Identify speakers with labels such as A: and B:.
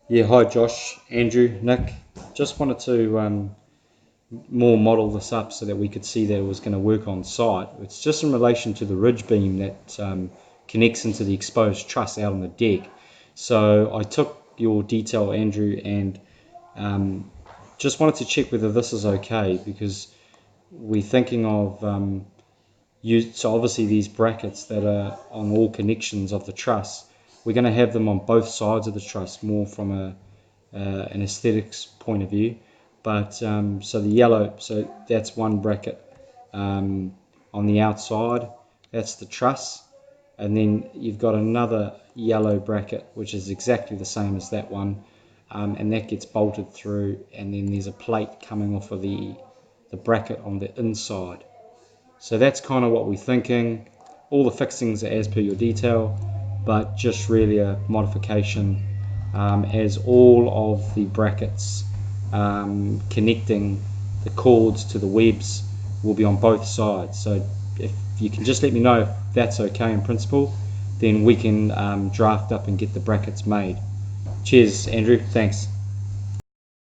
A: Yeah, hi Josh, Andrew, Nick. Just wanted to more model this up so that we could see that it was going to work on site. It's just in relation to the ridge beam that connects into the exposed truss out on the deck. So I took your detail, Andrew, and just wanted to check whether this is okay because we're thinking of so obviously these brackets that are on all connections of the truss, we're going to have them on both sides of the truss more from an aesthetics point of view. But so the yellow, so that's one bracket on the outside, that's the truss, and then you've got another yellow bracket which is exactly the same as that one, and that gets bolted through, and then there's a plate coming off of the bracket on the inside. So that's kind of what we're thinking. All the fixings are as per your detail, but just really a modification, as all of the brackets connecting the cords to the webs will be on both sides. So if you can just let me know if that's okay in principle, then we can draft up and get the brackets made. Cheers, Andrew. Thanks.